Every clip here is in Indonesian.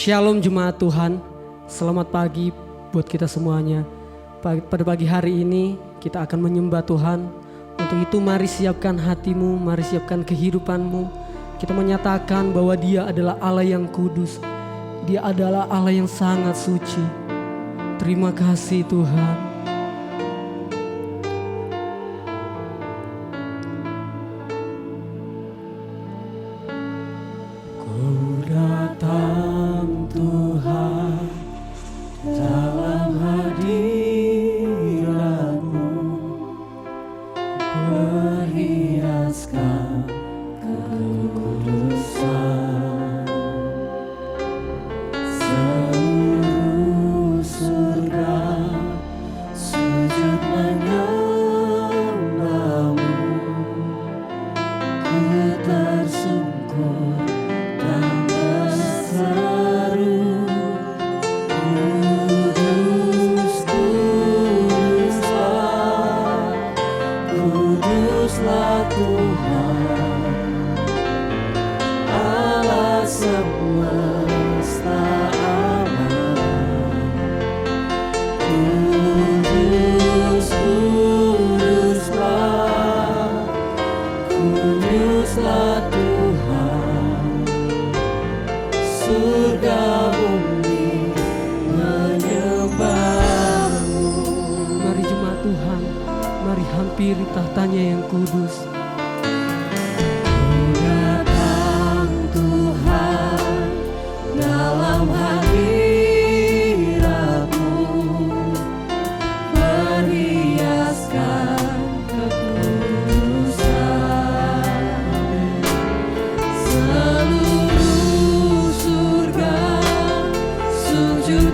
Shalom jemaat Tuhan, selamat pagi buat kita semuanya. Pada pagi hari ini kita akan menyembah Tuhan. Untuk itu mari siapkan hatimu, mari siapkan kehidupanmu. Kita menyatakan bahwa Dia adalah Allah yang kudus. Dia adalah Allah yang sangat suci. Terima kasih Tuhan. Hampiri tahtanya yang kudus. Datang Tuhan dalam hadirat-Mu, perhiaskan kekudusan. Seluruh surga sujud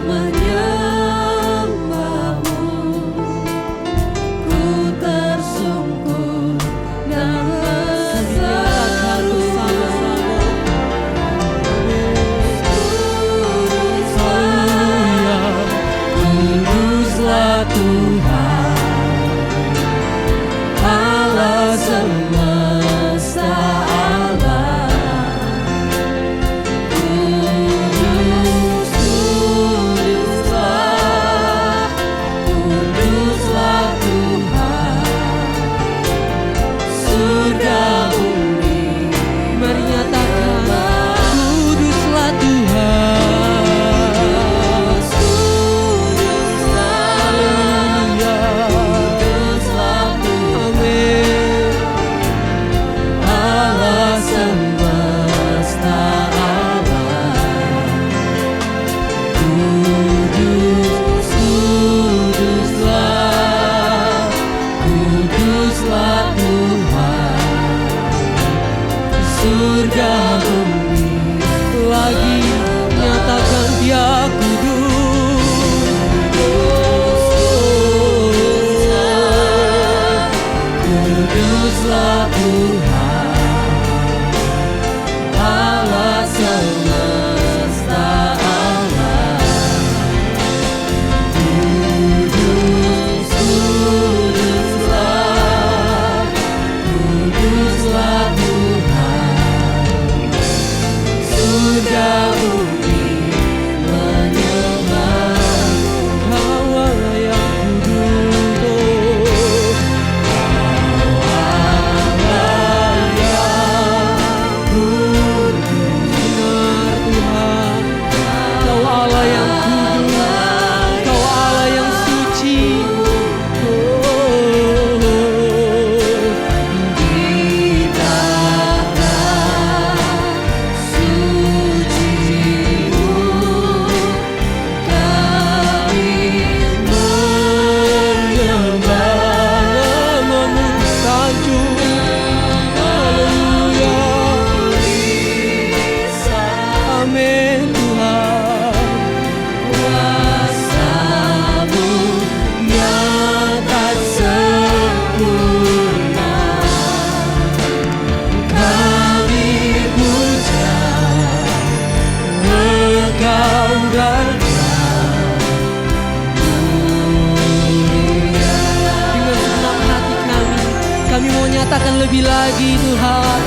nyatakan lebih lagi Tuhan.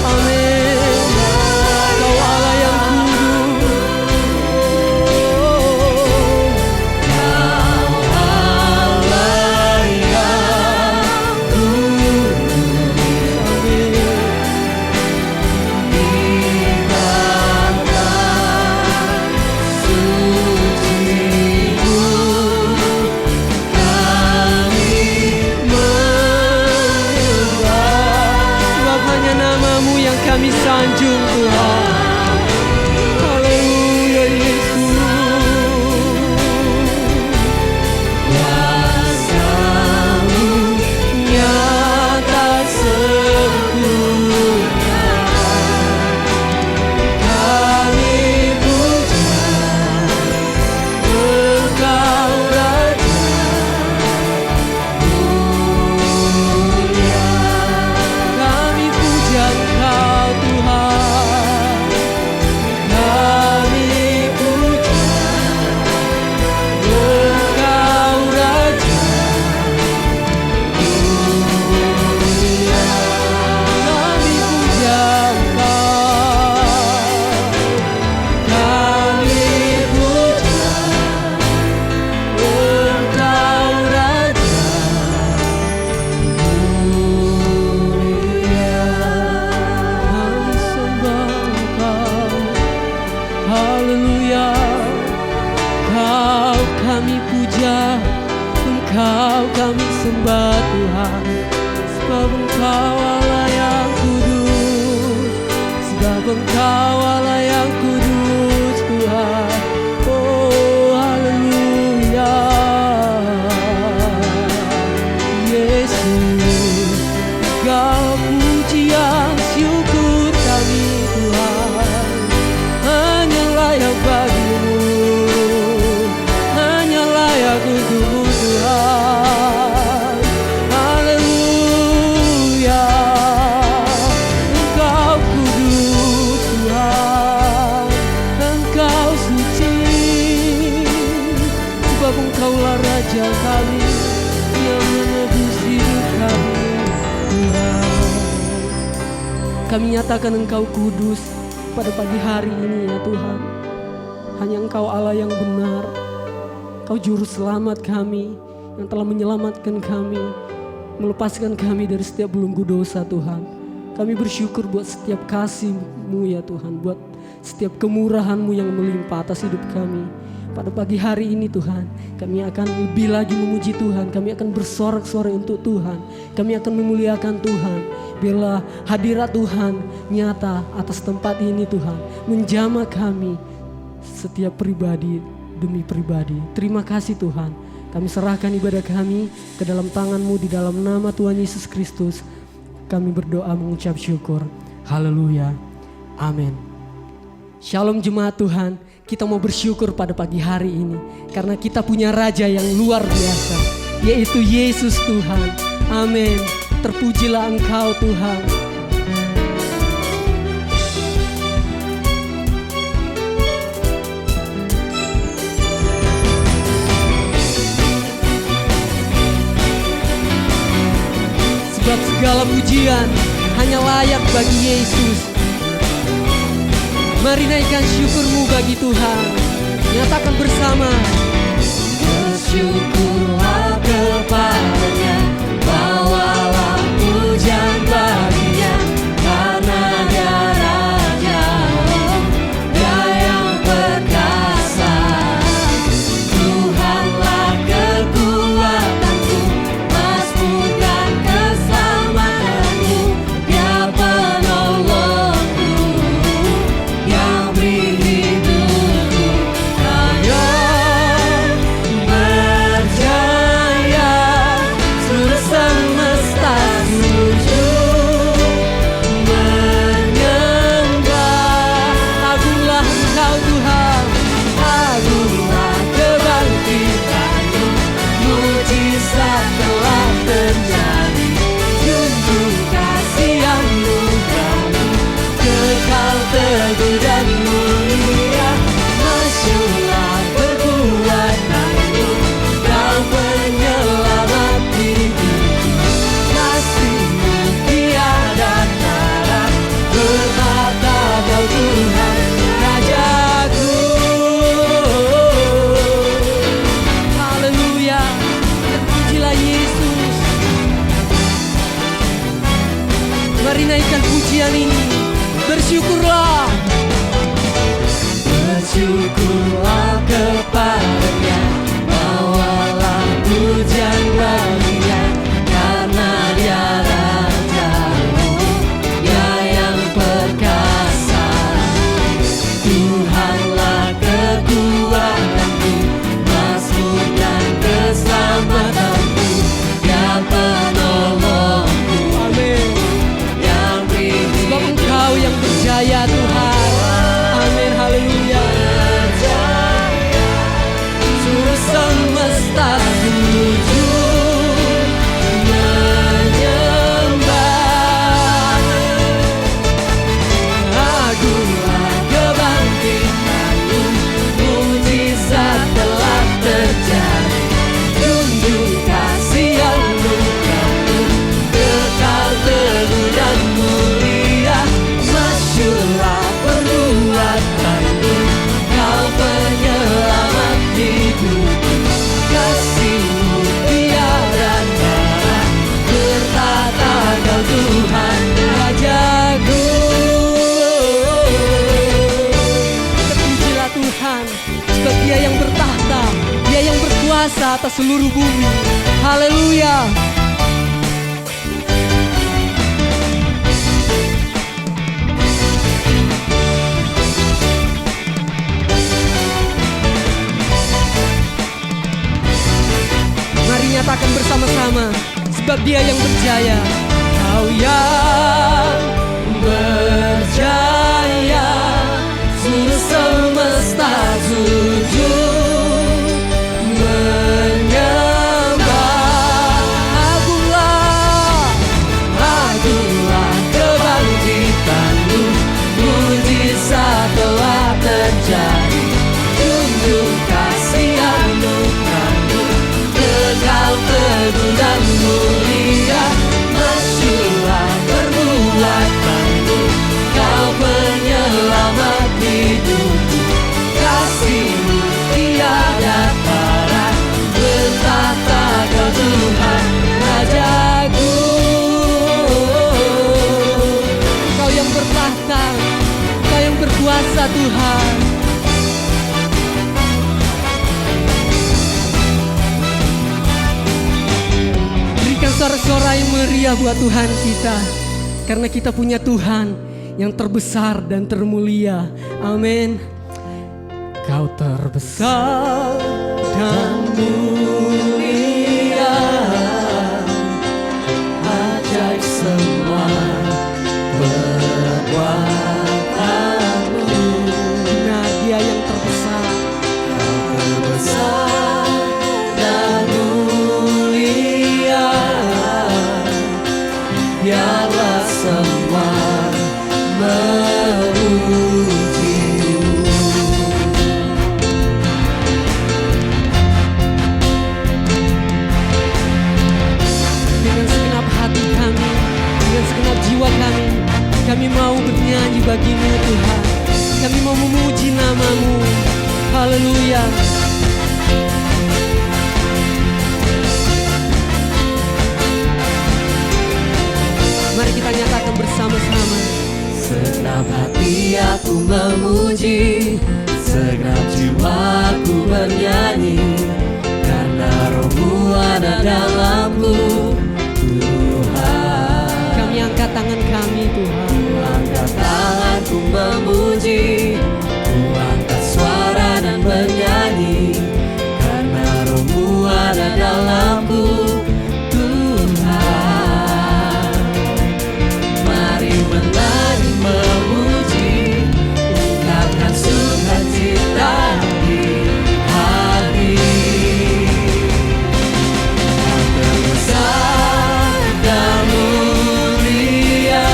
Amin. Kau Allah yang kudus, kami puja, Engkau kami sembah Tuhan. Sebab Engkau Allah yang kudus, sebab Engkau Allah yang kudus Tuhan. Oh haleluya, Yesus, Engkau pujian syukur kami Tuhan. Hanya layak bagimu, hanya layak untukmu Tuhan. Haleluya, Engkau kudus Tuhan, Engkau suci, sebab Engkaulah Raja kami yang menebus hidup kami Tuhan. Kami nyatakan Engkau kudus pada pagi hari ini ya Tuhan. Hanya Engkau Allah yang benar, Engkau juru selamat kami yang telah menyelamatkan kami, melepaskan kami dari setiap belenggu dosa Tuhan. Kami bersyukur buat setiap kasih-Mu ya Tuhan, buat setiap kemurahan-Mu yang melimpah atas hidup kami. Pada pagi hari ini Tuhan, kami akan lebih lagi memuji Tuhan, kami akan bersorak-sorai untuk Tuhan, kami akan memuliakan Tuhan. Biarlah hadirat Tuhan nyata atas tempat ini Tuhan, menjamah kami setiap pribadi demi pribadi. Terima kasih Tuhan, kami serahkan ibadah kami ke dalam tangan-Mu di dalam nama Tuhan Yesus Kristus. Kami berdoa mengucap syukur. Haleluya. Amin. Shalom jemaat Tuhan, kita mau bersyukur pada pagi hari ini karena kita punya Raja yang luar biasa, yaitu Yesus Tuhan. Amin. Terpujilah Engkau Tuhan. Sebab segala pujian hanya layak bagi Yesus. Mari naikkan syukur-Mu bagi Tuhan. Nyatakan bersama. Bersyukurlah kepada-Nya, bawalah pujian bagi-Nya, karena Dia Raja, Dia yang perkasa. Tuhanlah kekuatanku, mazmur dan keselamatanku, Dia penolongku, yang beri hidupku. Ayo berkuasa atas seluruh bumi. Haleluya. Mari nyatakan bersama-sama, sebab Dia yang berjaya. Kau yang berjaya, seluruh semesta sujud menyembah. Agunglah kebangkitan-Mu, mujizat telah terjadi. Junjung kasih anugerah-Mu, kekal teguh dan mulia. Masyurlah perbuatan-Mu, Kau penyelamat hidupku. Kasih-Mu tiada tara, bertahta Kau Tuhan Rajaku. Kau yang bertahta, Kau yang berkuasa Tuhan. Berikan suara-suara yang meriah buat Tuhan kita, karena kita punya Tuhan yang terbesar dan termulia. Amin. Kau terbesar dan mulia, ajaib semua perbuatan-Mu. Benar, Dia yang terbesar. Kau terbesar dan mulia, biarlah semua memuji-Mu. Dengan segenap hati kami, dengan segenap jiwa kami mau bernyanyi bagi-Mu Tuhan. Kami mau memuji nama-Mu. Haleluya. Mari kita nyatakan bersama-sama. Segenap hati aku memuji, segenap jiwaku bernyanyi, karena Roh-Mu ada dalamku, Tuhan. Kami angkat tangan kami, Tuhan. Ku angkat tanganku memuji, ku angkat suara dan bernyanyi, karena Roh-Mu ada dalamku, Tuhan. Mari menari memuji, ungkapkan sukacita di hati. Kau terbesar dan mulia,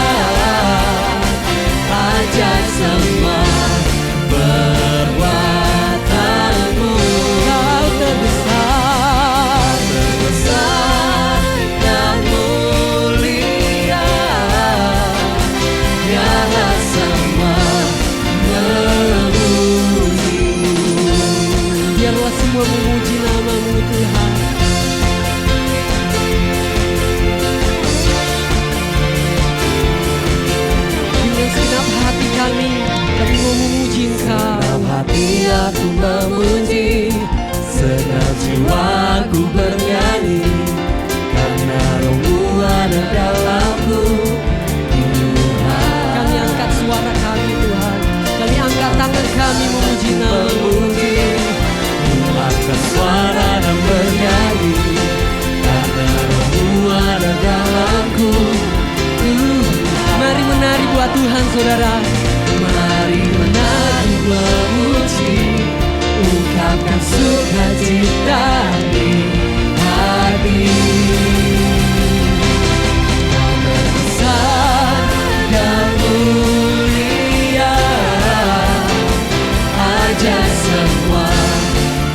ajaib semua perbuatan-Mu. Kau terbesar, terbesar dan mulia, biarlah semua memuji-Mu. Biarlah semua memuji nama-Mu Tuhan. Dengan segenap hati kami mau memuji Engkau. Segenap hati aku memuji, segenap jiwaku bernyanyi, karena Roh-Mu ada dalamku, Tuhan. Kami angkat suara kami Tuhan, kami angkat tangan kami memuji nama-Mu. Angkat suara dan bernyanyi, karena Roh-Mu ada dalamku, Tuhan. Mari menari buat Tuhan saudara. Mari menari memuji, ungkapkan sukacita di hati. Kau terbesar dan mulia, ajaib semua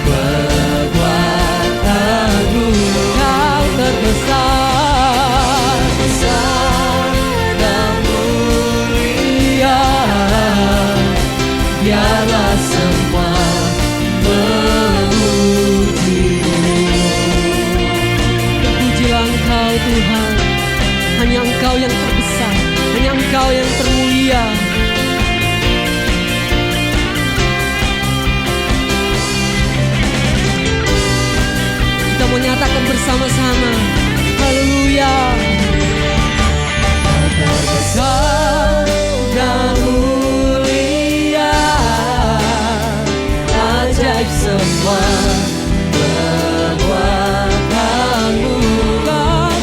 perbuatan-Mu. Kau terbesar, besar dan mulia, biarlah semua memuji-Mu. mau nyatakan bersama-sama. Haleluya. Terbesar dan mulia, ajaib semua perbuatanmu. Kau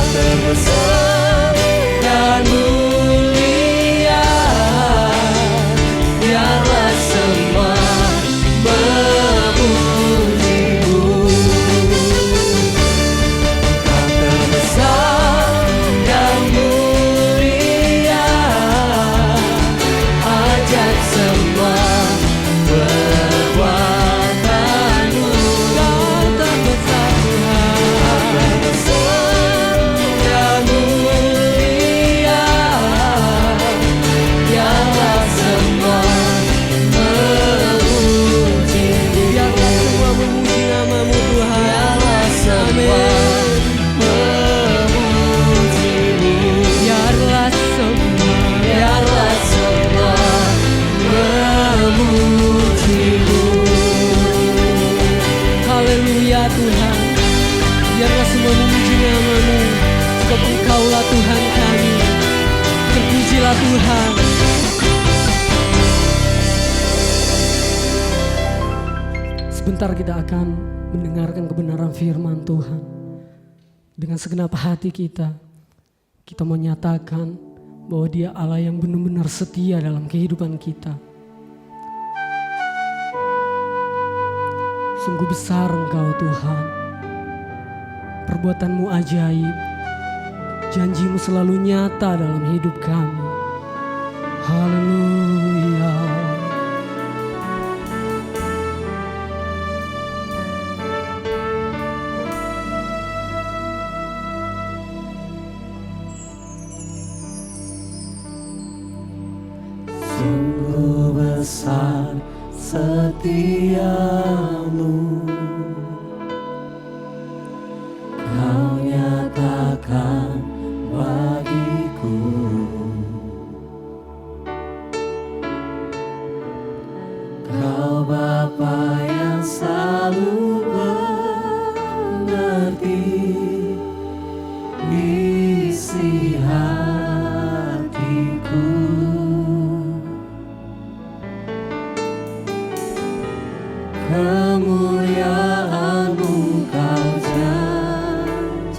terbesar dan mulia, biarlah semua memujimu. Kau terbesar dan mulia, ajaib semua perbuatanmu. terbesar Tuhan, biarlah semua memuji nama-Mu, sebab Engkaulah Tuhan kami. Terpujilah Tuhan. Sebentar kita akan mendengarkan kebenaran firman Tuhan. Dengan segenap hati kita menyatakan bahwa Dia Allah yang benar-benar setia dalam kehidupan kita. Sungguh besar Engkau Tuhan, perbuatan-Mu ajaib, janji-Mu selalu nyata dalam hidup kami. Haleluya. Sungguh besar setiamu, Kau nyatakan bagiku. Kau Bapa yang selalu mengerti isi hatiku. Kemuliaan-Mu Kau janjikan,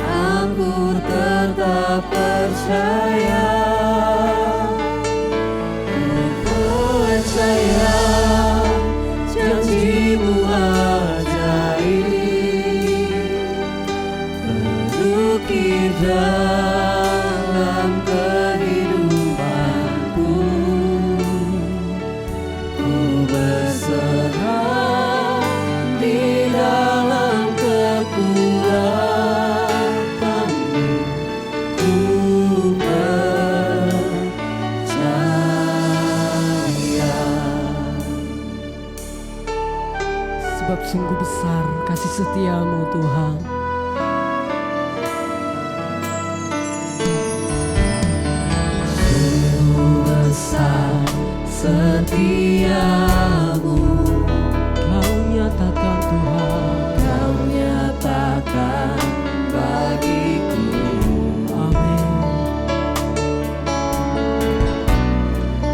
aku tetap percaya. Ku percaya janji-Mu ajaib, terukir dalam kehidupanku. Berserah di dalam kekuatan-Mu, ku percaya. Sebab sungguh besar kasih setia-Mu Tuhan. Sungguh besar setiamu, Kau nyatakan Tuhan. Kau nyatakan bagiku. Amin.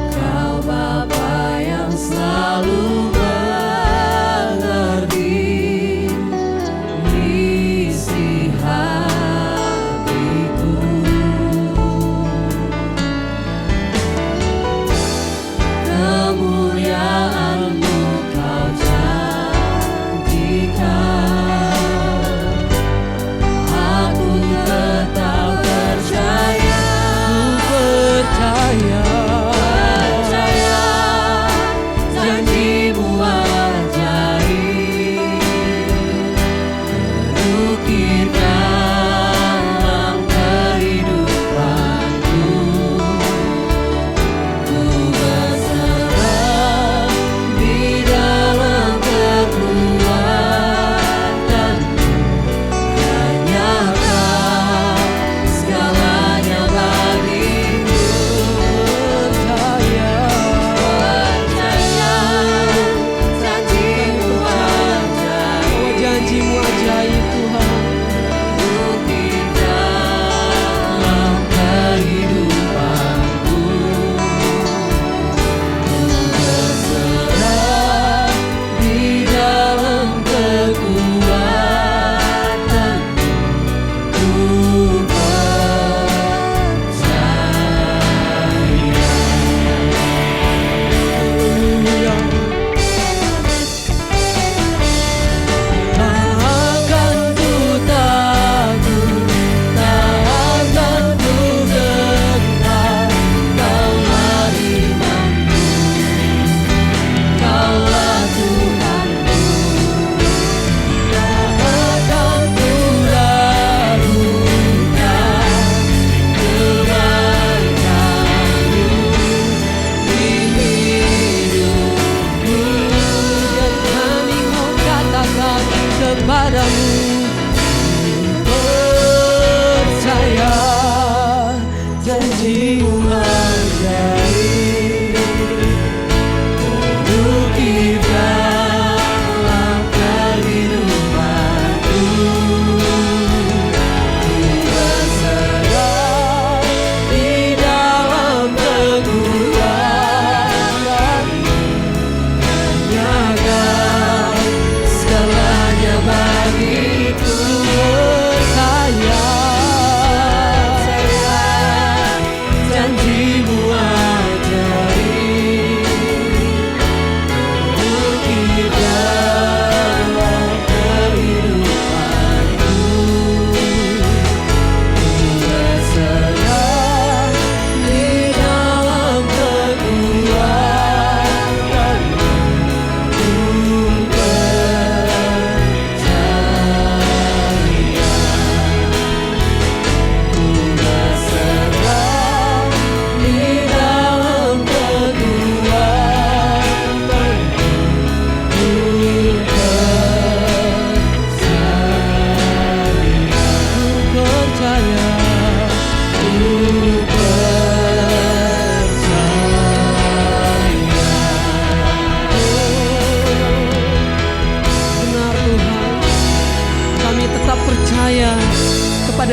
Kau Bapa yang selalu mengerti isi hatiku. Kemuliaan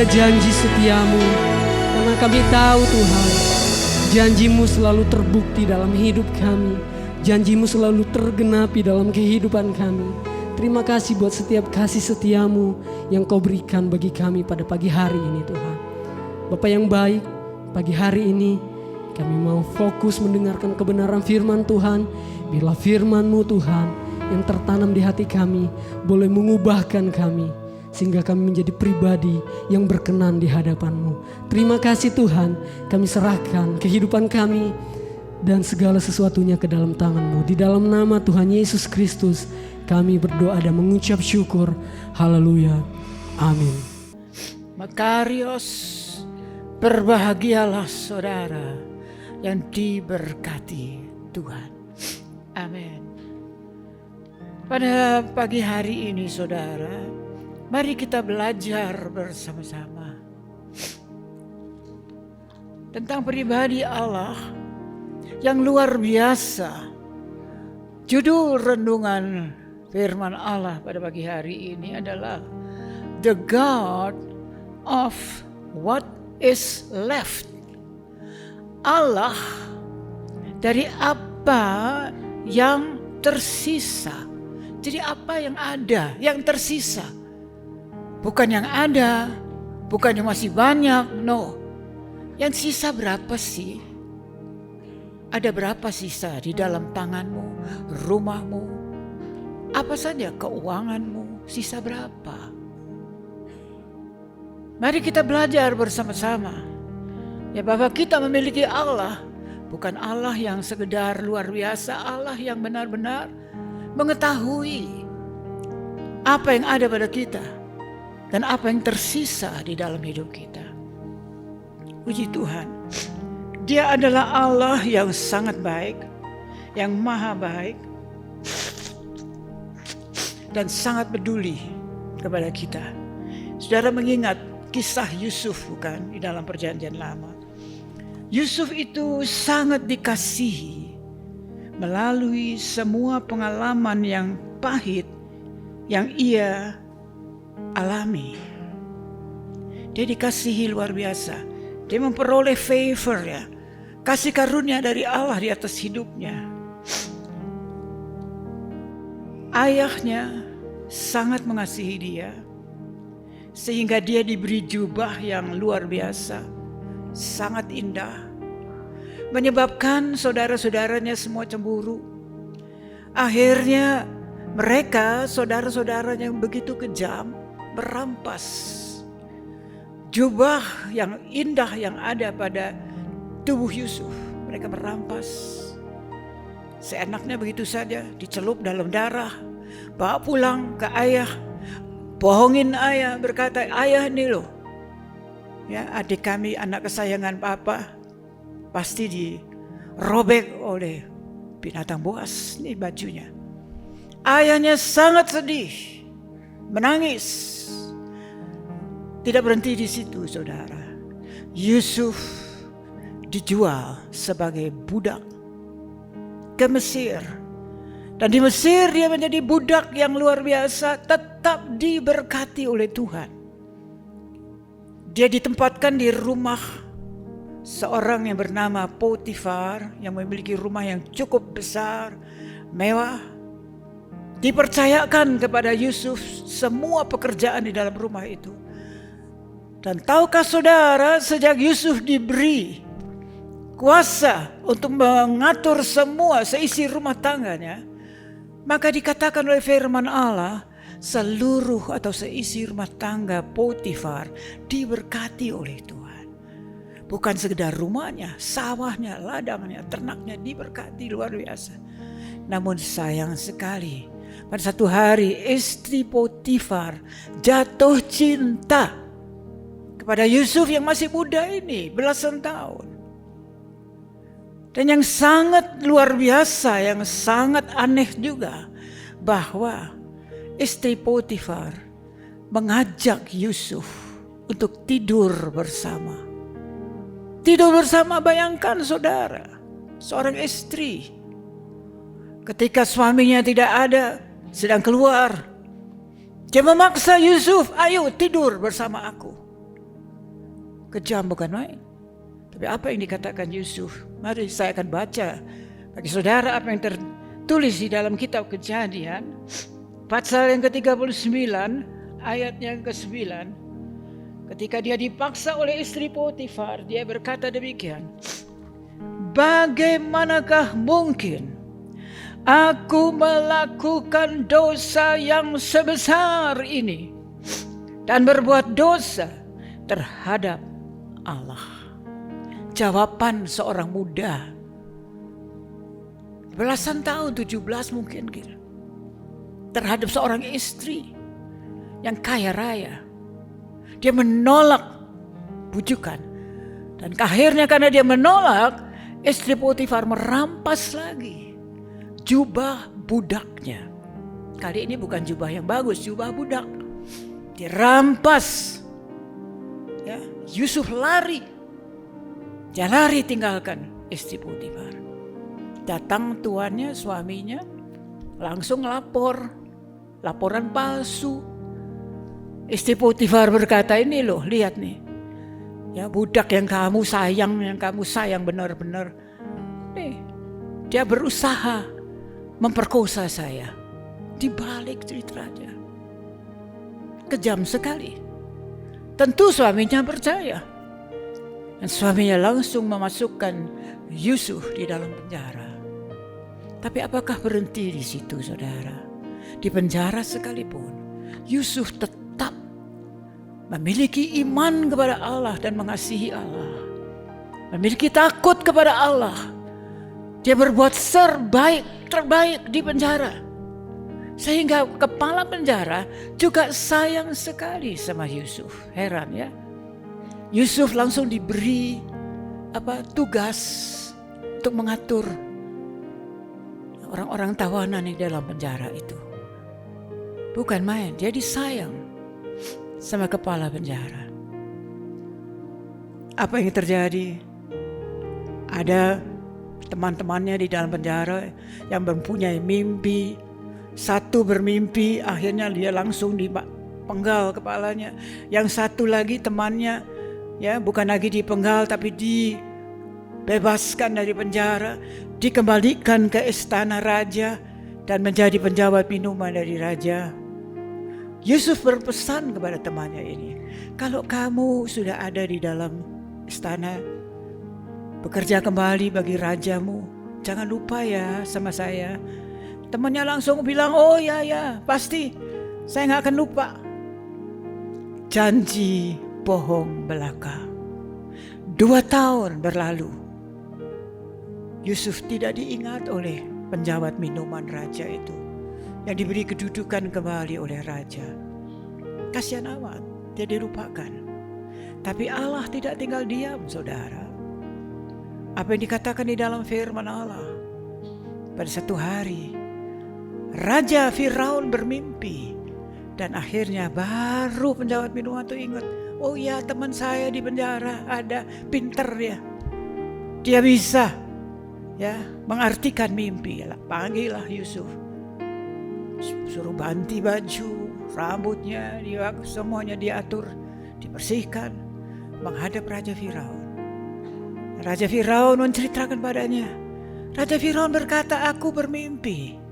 pada janji setiamu. Karena kami tahu Tuhan, janjimu selalu terbukti dalam hidup kami. Janjimu selalu tergenapi dalam kehidupan kami. Terima kasih buat setiap kasih setiamu yang kau berikan bagi kami pada pagi hari ini Tuhan. Bapa yang baik, pagi hari ini kami mau fokus mendengarkan kebenaran firman Tuhan. Bila firman-Mu Tuhan yang tertanam di hati kami boleh mengubahkan kami, sehingga kami menjadi pribadi yang berkenan di hadapan-Mu. Terima kasih Tuhan, kami serahkan kehidupan kami dan segala sesuatunya ke dalam tangan-Mu. Di dalam nama Tuhan Yesus Kristus kami berdoa dan mengucap syukur. Haleluya. Amin. Makarios, berbahagialah saudara yang diberkati Tuhan. Amin. Pada pagi hari ini saudara, mari kita belajar bersama-sama tentang pribadi Allah yang luar biasa. Judul renungan firman Allah pada pagi hari ini adalah The God of What is Left. Allah dari apa yang tersisa. Jadi apa yang ada, yang tersisa. Bukan yang ada, bukan yang masih banyak, no. Yang sisa berapa sih? Ada berapa sisa di dalam tanganmu, rumahmu, apa saja keuanganmu, sisa berapa? Mari kita belajar bersama-sama. Ya bahwa kita memiliki Allah, bukan Allah yang sekedar luar biasa, Allah yang benar-benar mengetahui apa yang ada pada kita dan apa yang tersisa di dalam hidup kita. Puji Tuhan, Dia adalah Allah yang sangat baik, yang maha baik, dan sangat peduli kepada kita. Saudara mengingat kisah Yusuf bukan di dalam perjanjian lama. Yusuf itu sangat dikasihi melalui semua pengalaman yang pahit yang ia alami. Dia dikasihi luar biasa. Dia memperoleh favor ya, kasih karunia dari Allah di atas hidupnya. Ayahnya sangat mengasihi dia, sehingga dia diberi jubah yang luar biasa, sangat indah, menyebabkan saudara-saudaranya semua cemburu. Akhirnya mereka, saudara-saudaranya yang begitu kejam, merampas jubah yang indah yang ada pada tubuh Yusuf. Mereka merampas seenaknya begitu saja, dicelup dalam darah, bawa pulang ke ayah, bohongin ayah, berkata, ayah ini loh, ya adik kami, anak kesayangan papa, pasti dirobek oleh binatang buas. Ini bajunya. Ayahnya sangat sedih, menangis. Tidak berhenti di situ saudara. Yusuf dijual sebagai budak ke Mesir. Dan di Mesir dia menjadi budak yang luar biasa, tetap diberkati oleh Tuhan. Dia ditempatkan di rumah seorang yang bernama Potifar, yang memiliki rumah yang cukup besar, mewah. Dipercayakan kepada Yusuf semua pekerjaan di dalam rumah itu. Dan tahukah saudara, sejak Yusuf diberi kuasa untuk mengatur semua seisi rumah tangganya, maka dikatakan oleh firman Allah, seluruh atau seisi rumah tangga Potifar diberkati oleh Tuhan. Bukan sekedar rumahnya, sawahnya, ladangnya, ternaknya diberkati luar biasa. Namun sayang sekali, pada satu hari istri Potifar jatuh cinta kepada Yusuf yang masih muda ini, belasan tahun. Dan yang sangat luar biasa, yang sangat aneh juga, bahwa istri Potifar mengajak Yusuf untuk tidur bersama. Tidur bersama, bayangkan saudara, seorang istri ketika suaminya tidak ada, sedang keluar, dia memaksa Yusuf, ayo tidur bersama aku. Kejam bukan main. Tapi apa yang dikatakan Yusuf? Mari saya akan baca bagi saudara apa yang tertulis di dalam kitab Kejadian. Pasal yang ke-39 ayat yang ke-9. Ketika dia dipaksa oleh istri Potifar, dia berkata demikian. Bagaimanakah mungkin aku melakukan dosa yang sebesar ini dan berbuat dosa terhadap Allah? Jawaban seorang muda, belasan tahun, 17 mungkin gitu, terhadap seorang istri yang kaya raya. Dia menolak bujukan. Dan akhirnya karena dia menolak, istri Potifar merampas lagi jubah budaknya. Kali ini bukan jubah yang bagus, jubah budak. Dirampas. Ya, Yusuf lari. Dia lari tinggalkan istri Potifar. Datang tuannya, suaminya, langsung laporan palsu. Istri Potifar berkata, ini loh, lihat nih. Ya, budak yang kamu sayang benar-benar. Nih, dia berusaha memperkosa saya. Di balik ceritanya. Kejam sekali. Tentu suaminya percaya. Dan suaminya langsung memasukkan Yusuf di dalam penjara. Tapi apakah berhenti di situ, saudara? Di penjara sekalipun, Yusuf tetap memiliki iman kepada Allah dan mengasihi Allah. Memiliki takut kepada Allah. Dia berbuat terbaik di penjara. Sehingga kepala penjara juga sayang sekali sama Yusuf. Heran ya. Yusuf langsung diberi tugas untuk mengatur orang-orang tawanan yang dalam penjara itu. Bukan main, dia disayang sama kepala penjara. Apa yang terjadi? Ada teman-temannya di dalam penjara yang mempunyai mimpi. Satu bermimpi, akhirnya dia langsung dipenggal kepalanya. Yang satu lagi temannya, ya bukan lagi dipenggal tapi dibebaskan dari penjara, dikembalikan ke istana raja dan menjadi penjabat minuman dari raja. Yusuf berpesan kepada temannya ini, kalau kamu sudah ada di dalam istana, bekerja kembali bagi rajamu, jangan lupa ya sama saya. Temannya langsung bilang, oh ya pasti, saya gak akan lupa. Janji bohong belaka. 2 tahun berlalu, Yusuf tidak diingat oleh penjabat minuman raja itu, yang diberi kedudukan kembali oleh raja. Kasihan amat, dia dilupakan. Tapi Allah tidak tinggal diam, saudara. Apa yang dikatakan di dalam firman Allah? Pada satu hari, Raja Firaun bermimpi. Dan akhirnya baru penjabat minuman itu ingat. Oh ya, teman saya di penjara ada, pinter dia. Dia bisa ya mengartikan mimpi. Panggillah Yusuf. Suruh ganti baju, rambutnya, semuanya diatur, dibersihkan, menghadap Raja Firaun. Raja Firaun menceritakan padanya. Raja Firaun berkata, aku bermimpi.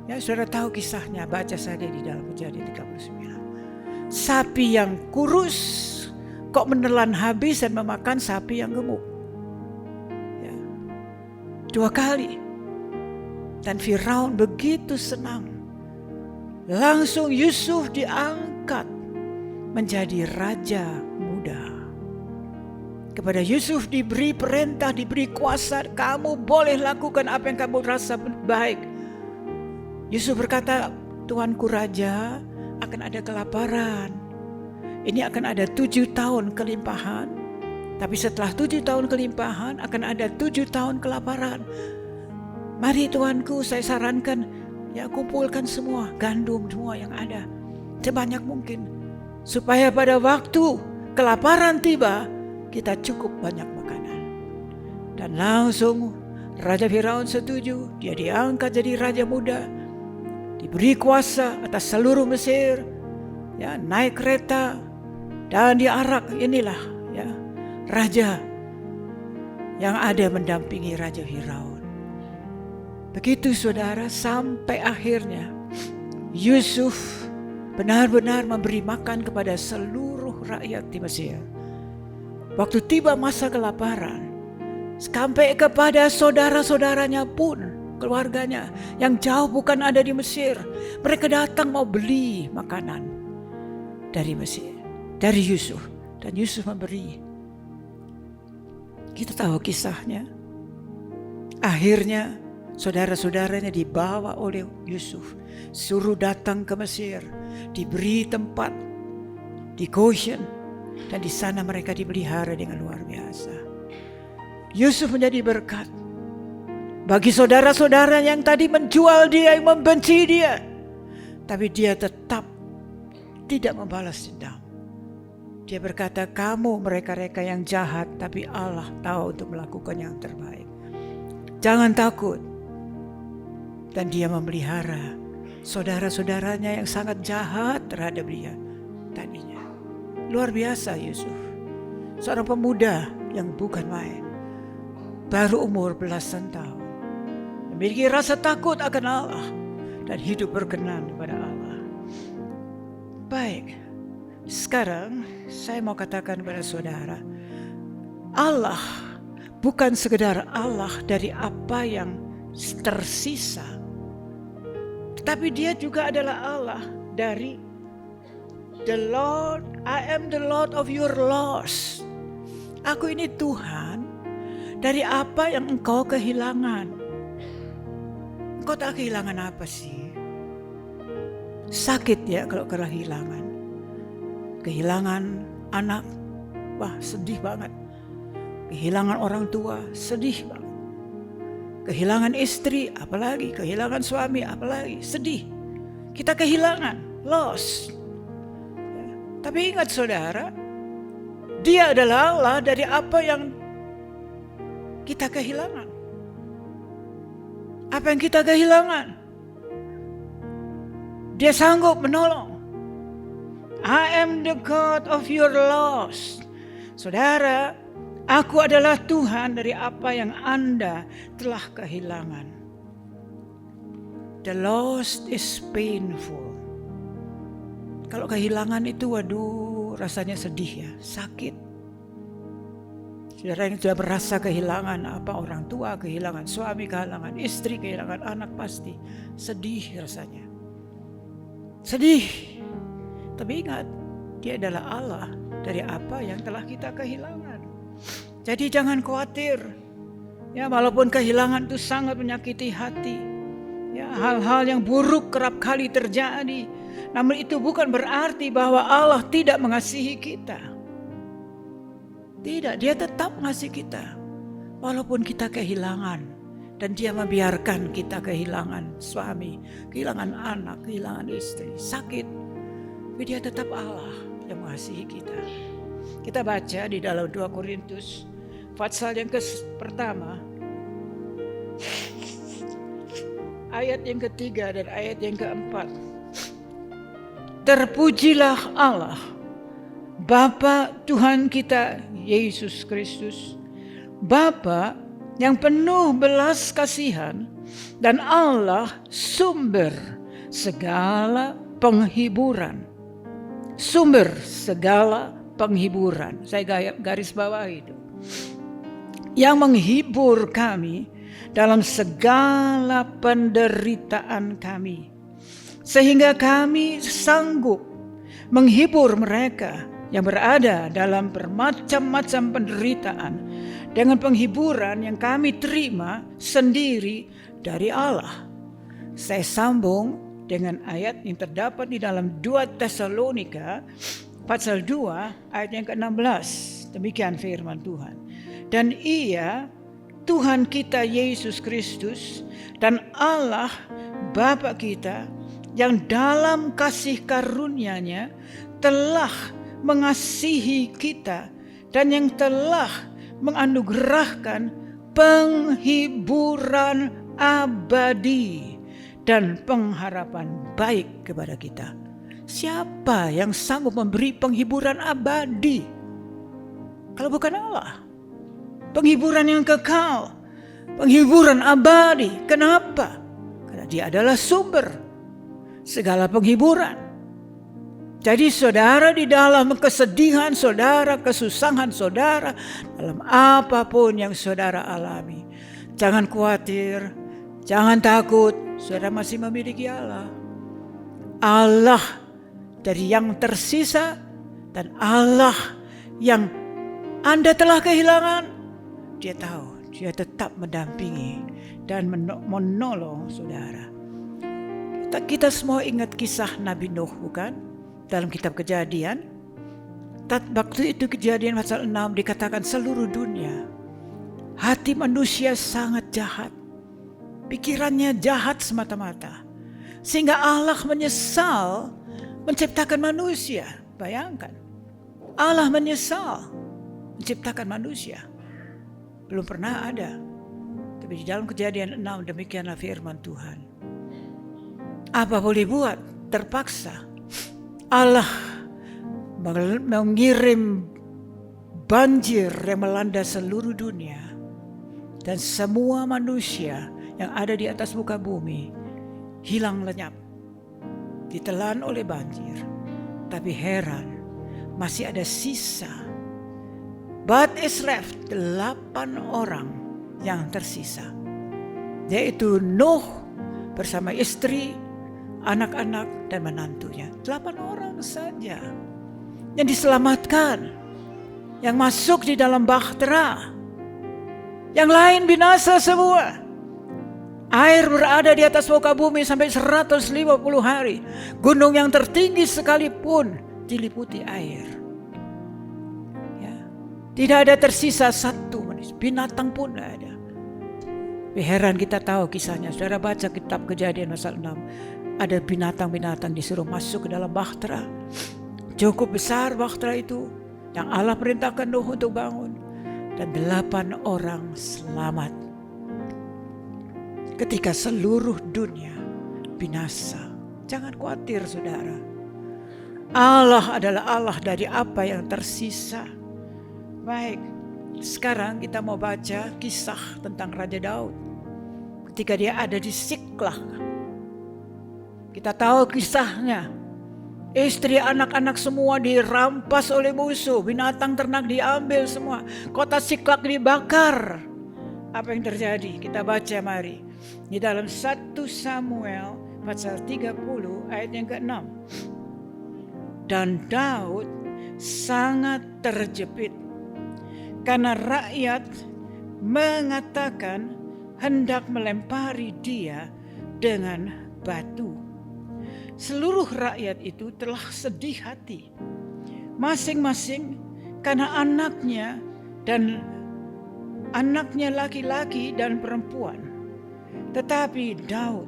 Ya, saudara tahu kisahnya, baca saja di dalam Kejadian 39. Sapi yang kurus kok menelan habis dan memakan sapi yang gemuk. Ya. 2 kali. Dan Firaun begitu senang. Langsung Yusuf diangkat menjadi raja muda. Kepada Yusuf diberi perintah, diberi kuasa, kamu boleh lakukan apa yang kamu rasa baik. Yusuf berkata, Tuanku Raja, akan ada kelaparan. Ini akan ada 7 tahun kelimpahan. Tapi setelah 7 tahun kelimpahan akan ada 7 tahun kelaparan. Mari Tuanku, saya sarankan, ya kumpulkan semua gandum semua yang ada sebanyak mungkin, supaya pada waktu kelaparan tiba kita cukup banyak makanan. Dan langsung Raja Firaun setuju. Dia diangkat jadi raja muda, diberi kuasa atas seluruh Mesir, ya naik kereta dan diarak inilah ya raja yang ada mendampingi Raja Firaun. Begitu saudara, sampai akhirnya Yusuf benar-benar memberi makan kepada seluruh rakyat di Mesir. Waktu tiba masa kelaparan, sampai kepada saudara-saudaranya pun, keluarganya yang jauh bukan ada di Mesir, mereka datang mau beli makanan dari Mesir, dari Yusuf, dan Yusuf memberi. Kita tahu kisahnya. Akhirnya saudara-saudaranya dibawa oleh Yusuf, suruh datang ke Mesir, diberi tempat di Goshen, dan di sana mereka dipelihara dengan luar biasa. Yusuf menjadi berkat bagi saudara-saudara yang tadi menjual dia, yang membenci dia, tapi dia tetap tidak membalas dendam. Dia berkata, kamu mereka-reka yang jahat, tapi Allah tahu untuk melakukan yang terbaik. Jangan takut. Dan dia memelihara saudara-saudaranya yang sangat jahat terhadap dia tadinya. Luar biasa Yusuf. Seorang pemuda yang bukan main. Baru umur belasan tahun. Memiliki rasa takut akan Allah. Dan hidup berkenan kepada Allah. Baik. Sekarang saya mau katakan kepada saudara. Allah bukan sekedar Allah dari apa yang tersisa. Tetapi dia juga adalah Allah dari the Lord, I am the Lord of your loss. Aku ini Tuhan dari apa yang engkau kehilangan. Engkau tak kehilangan apa sih? Sakit ya kalau kehilangan. Kehilangan anak, wah sedih banget. Kehilangan orang tua, sedih banget. Kehilangan istri, apalagi. Kehilangan suami, apalagi. Sedih. Kita kehilangan, loss. Ya. Tapi ingat saudara, dia adalah Allah dari apa yang kita kehilangan. Apa yang kita kehilangan? Dia sanggup menolong. I am the God of your loss. Saudara, aku adalah Tuhan dari apa yang Anda telah kehilangan. The loss is painful. Kalau kehilangan itu, waduh, rasanya sedih ya, sakit. Saudara yang sudah merasa kehilangan apa, orang tua, kehilangan suami, kehilangan istri, kehilangan anak, pasti sedih rasanya. Sedih. Tapi ingat, dia adalah Allah dari apa yang telah kita kehilangan. Jadi jangan khawatir. Ya, walaupun kehilangan itu sangat menyakiti hati. Ya, hal-hal yang buruk kerap kali terjadi. Namun itu bukan berarti bahwa Allah tidak mengasihi kita. Tidak, dia tetap mengasihi kita. Walaupun kita kehilangan. Dan dia membiarkan kita kehilangan suami, kehilangan anak, kehilangan istri, sakit. Tapi dia tetap Allah yang mengasihi kita. Kita baca di dalam 2 Korintus pasal yang pertama, ayat yang ketiga dan ayat yang keempat. Terpujilah Allah, Bapa Tuhan kita Yesus Kristus, Bapa yang penuh belas kasihan dan Allah sumber segala penghiburan. Sumber segala penghiburan. Saya garis bawah itu. Yang menghibur kami dalam segala penderitaan kami. Sehingga kami sanggup menghibur mereka yang berada dalam bermacam-macam penderitaan dengan penghiburan yang kami terima sendiri dari Allah. Saya sambung dengan ayat yang terdapat di dalam 2 Tesalonika pasal 2 ayat yang ke-16. Demikian firman Tuhan. Dan Ia, Tuhan kita Yesus Kristus, dan Allah Bapa kita yang dalam kasih karunia-Nya telah mengasihi kita dan yang telah menganugerahkan penghiburan abadi dan pengharapan baik kepada kita. Siapa yang sanggup memberi penghiburan abadi? kalau bukan Allah? Penghiburan yang kekal, penghiburan abadi. Kenapa? Karena Dia adalah sumber segala penghiburan. Jadi saudara, di dalam kesedihan saudara, kesusahan saudara, dalam apapun yang saudara alami, jangan khawatir, jangan takut, saudara masih memiliki Allah. Allah dari yang tersisa dan Allah yang Anda telah kehilangan, Dia tahu, Dia tetap mendampingi dan menolong saudara. Kita semua ingat kisah Nabi Nuh, bukan? Dalam kitab Kejadian, waktu itu Kejadian pasal 6 dikatakan seluruh dunia, hati manusia sangat jahat, pikirannya jahat semata-mata, sehingga Allah menyesal menciptakan manusia. Bayangkan, Allah menyesal menciptakan manusia. Belum pernah ada. Tapi di dalam Kejadian 6 demikianlah firman Tuhan. Apa boleh buat? Terpaksa Allah mengirim banjir yang melanda seluruh dunia, dan semua manusia yang ada di atas muka bumi hilang lenyap, ditelan oleh banjir. Tapi heran, masih ada sisa. But is left 8 orang yang tersisa, yaitu Nuh bersama istri, anak-anak dan menantunya. 8 orang saja yang diselamatkan, yang masuk di dalam bahtera. Yang lain binasa semua. Air berada di atas muka bumi sampai 150 hari. Gunung yang tertinggi sekalipun diliputi air. Ya. Tidak ada tersisa satu manusia. Binatang pun tidak ada. Heran, kita tahu kisahnya. Saudara baca kitab Kejadian pasal 6. Ada binatang-binatang disuruh masuk ke dalam bahtera. Cukup besar bahtera itu yang Allah perintahkan Nuh untuk bangun. Dan 8 orang selamat. Ketika seluruh dunia binasa. Jangan khawatir saudara. Allah adalah Allah dari apa yang tersisa. Baik, sekarang kita mau baca kisah tentang Raja Daud. Ketika dia ada di Siklag. Kita tahu kisahnya. Istri, anak-anak semua dirampas oleh musuh. Binatang ternak diambil semua. Kota Siklag dibakar. Apa yang terjadi? Kita baca mari. Di dalam 1 Samuel pasal 30 ayat yang ke-6. Dan Daud sangat terjepit karena rakyat mengatakan hendak melempari dia dengan batu. Seluruh rakyat itu telah sedih hati, masing-masing karena anaknya laki-laki dan perempuan. Tetapi Daud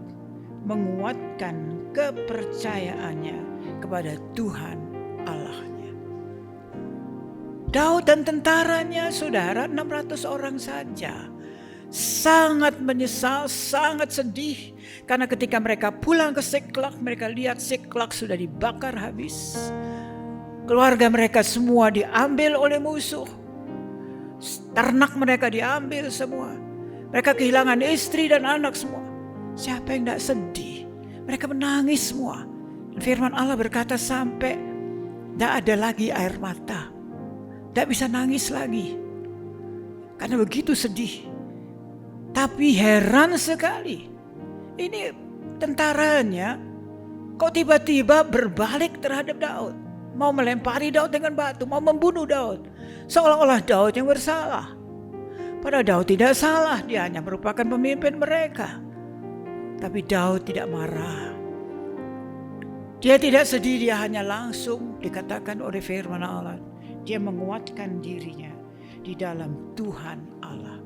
menguatkan kepercayaannya kepada Tuhan Allahnya. Daud dan tentaranya, saudara, 600 orang saja. Sangat menyesal, sangat sedih. Karena ketika mereka pulang ke Siklag, mereka lihat Siklag sudah dibakar habis. Keluarga mereka semua diambil oleh musuh. Ternak mereka diambil semua. Mereka kehilangan istri dan anak semua. Siapa yang tidak sedih? Mereka menangis semua. Firman Allah berkata sampai tidak ada lagi air mata. Tidak bisa nangis lagi. Karena begitu sedih. Tapi heran sekali. Ini tentaranya kok tiba-tiba berbalik terhadap Daud. Mau melempari Daud dengan batu. Mau membunuh Daud. Seolah-olah Daud yang bersalah. Padahal Daud tidak salah. Dia hanya merupakan pemimpin mereka. Tapi Daud tidak marah. Dia tidak sedih. Dia hanya langsung dikatakan oleh firman Allah. Dia menguatkan dirinya di dalam Tuhan Allah.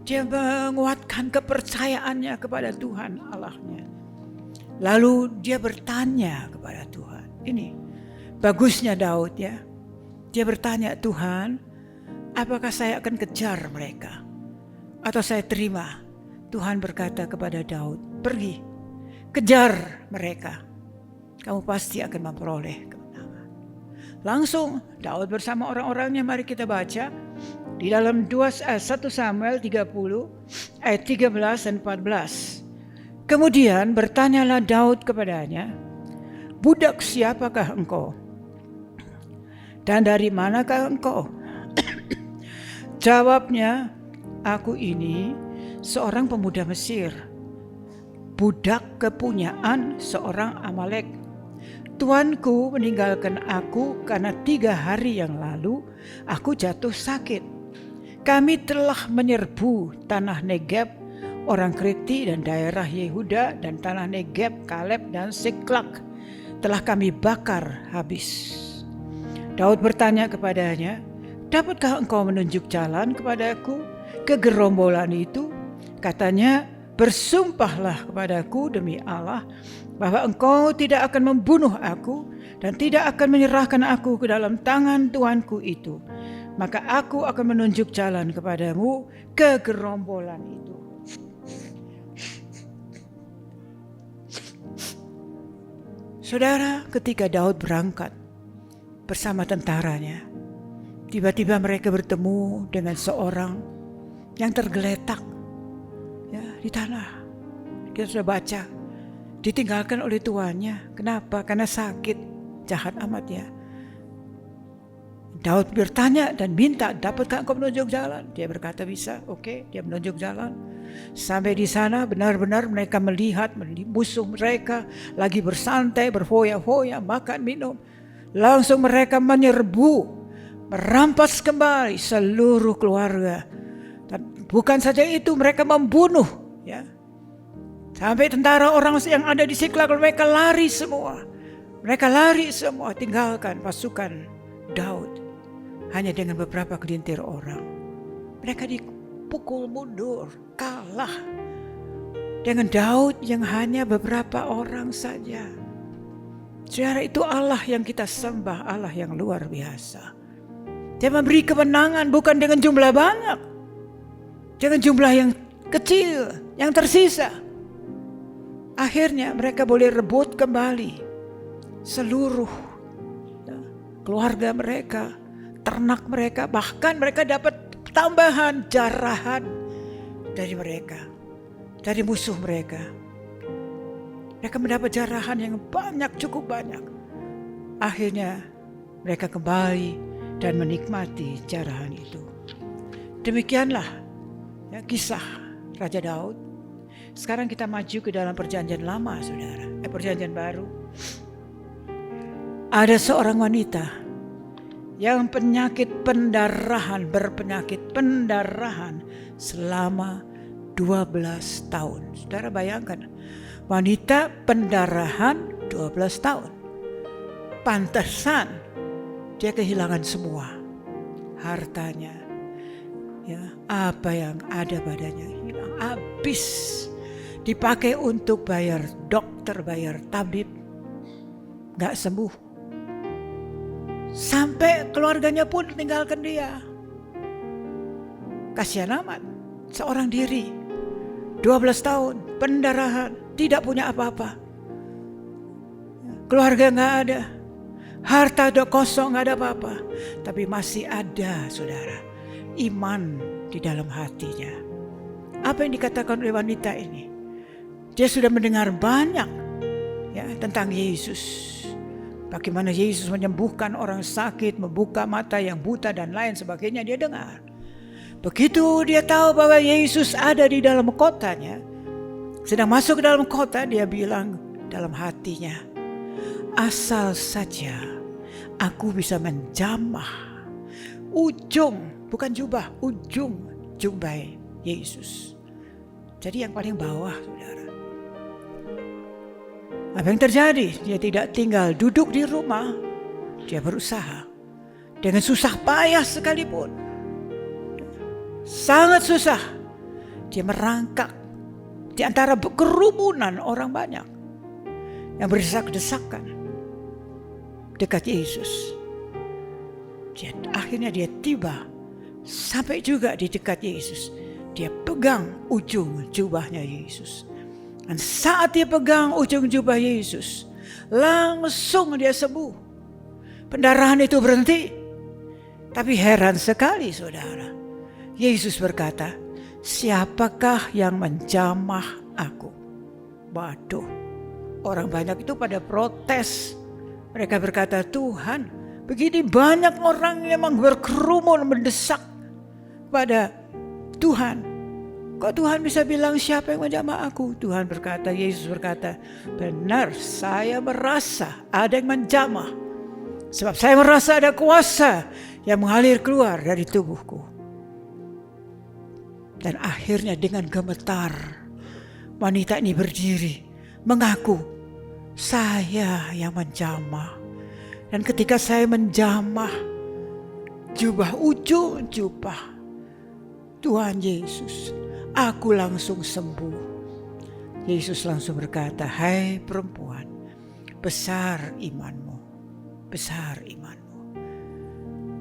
Dia menguatkan kepercayaannya kepada Tuhan Allahnya. Lalu dia bertanya kepada Tuhan. Ini bagusnya Daud ya. Dia bertanya, Tuhan, apakah saya akan kejar mereka? Atau saya terima? Tuhan berkata kepada Daud, pergi, kejar mereka. Kamu pasti akan memperoleh kemenangan. Langsung Daud bersama orang-orangnya, mari kita baca di dalam 1 Samuel 30 ayat 13 dan 14. Kemudian bertanyalah Daud kepadanya, budak siapakah engkau? Dan dari manakah engkau? Jawabnya, aku ini seorang pemuda Mesir, budak kepunyaan seorang Amalek. Tuanku meninggalkan aku karena 3 hari yang lalu aku jatuh sakit. Kami telah menyerbu tanah Negeb orang Kreti dan daerah Yehuda, dan tanah Negeb Kaleb dan Siklak telah kami bakar habis. Daud bertanya kepadanya, dapatkah engkau menunjuk jalan kepadaku ke gerombolan itu? Katanya, bersumpahlah kepadaku demi Allah bahwa engkau tidak akan membunuh aku dan tidak akan menyerahkan aku ke dalam tangan tuanku itu. Maka aku akan menunjuk jalan kepadamu ke gerombolan itu. Saudara, ketika Daud berangkat bersama tentaranya, tiba-tiba mereka bertemu dengan seorang yang tergeletak ya, di tanah. Kita sudah baca, ditinggalkan oleh tuannya. Kenapa? Karena sakit, jahat amat ya. Daud bertanya dan minta, dapatkah engkau menunjuk jalan? Dia berkata bisa, oke, dia menunjuk jalan. Sampai di sana benar-benar mereka melihat musuh mereka lagi bersantai, berfoya-foya, makan, minum. Langsung mereka menyerbu, merampas kembali seluruh keluarga. Dan bukan saja itu, mereka membunuh ya. Sampai tentara orang yang ada di Siklak, mereka lari semua. Mereka lari semua, tinggalkan pasukan Daud. Hanya dengan beberapa gelintir orang. Mereka dipukul mundur, kalah. Dengan Daud yang hanya beberapa orang saja. Saudara, itu Allah yang kita sembah, Allah yang luar biasa. Dia memberi kemenangan bukan dengan jumlah banyak. Dengan jumlah yang kecil, yang tersisa. Akhirnya mereka boleh rebut kembali seluruh keluarga mereka, ternak mereka, bahkan mereka dapat tambahan jarahan dari mereka, dari musuh mereka. Mereka mendapat jarahan yang banyak, cukup banyak. Akhirnya mereka kembali dan menikmati jarahan itu. Demikianlah ya, kisah Raja Daud. Sekarang kita maju ke dalam perjanjian lama, saudara. Perjanjian baru. Ada seorang wanita yang berpenyakit pendarahan selama 12 tahun. Saudara bayangkan, wanita pendarahan 12 tahun. Pantesan dia kehilangan semua hartanya. Ya, apa yang ada padanya hilang habis. Dipakai untuk bayar dokter, bayar tabib, gak sembuh. Sampai keluarganya pun tinggalkan dia. Kasihan amat, seorang diri, 12 tahun, pendarahan, tidak punya apa-apa. Keluarga gak ada, harta udah kosong, gak ada apa-apa. Tapi masih ada, saudara, iman di dalam hatinya. Apa yang dikatakan oleh wanita ini? Dia sudah mendengar banyak ya tentang Yesus. Bagaimana Yesus menyembuhkan orang sakit, membuka mata yang buta dan lain sebagainya, dia dengar. Begitu dia tahu bahwa Yesus ada di dalam kotanya, sedang masuk ke dalam kota, dia bilang dalam hatinya, asal saja aku bisa menjamah ujung, bukan jubah, ujung jubah Yesus. Jadi yang paling bawah, saudara. Apa yang terjadi? Dia tidak tinggal duduk di rumah. Dia berusaha. Dengan susah payah sekalipun. Sangat susah. Dia merangkak di antara kerumunan orang banyak yang berdesak-desakan dekat Yesus. Akhirnya dia tiba sampai juga di dekat Yesus. Dia pegang ujung jubahnya Yesus. Dan saat dia pegang ujung jubah Yesus, langsung dia sembuh. pendarahan itu berhenti. Tapi heran sekali saudara. Yesus berkata, siapakah yang menjamah aku? Waduh, orang banyak itu pada protes. Mereka berkata, Tuhan, begini banyak orang yang memang berkerumun mendesak pada Tuhan. Kok Tuhan bisa bilang siapa yang menjamah aku? Tuhan berkata, Yesus berkata, benar, saya merasa ada yang menjamah. Sebab saya merasa ada kuasa yang mengalir keluar dari tubuhku. Dan akhirnya dengan gemetar, wanita ini berdiri, mengaku, saya yang menjamah. Dan ketika saya menjamah ujung jubah Tuhan Yesus, aku langsung sembuh. Yesus langsung berkata, hai perempuan, besar imanmu, besar imanmu.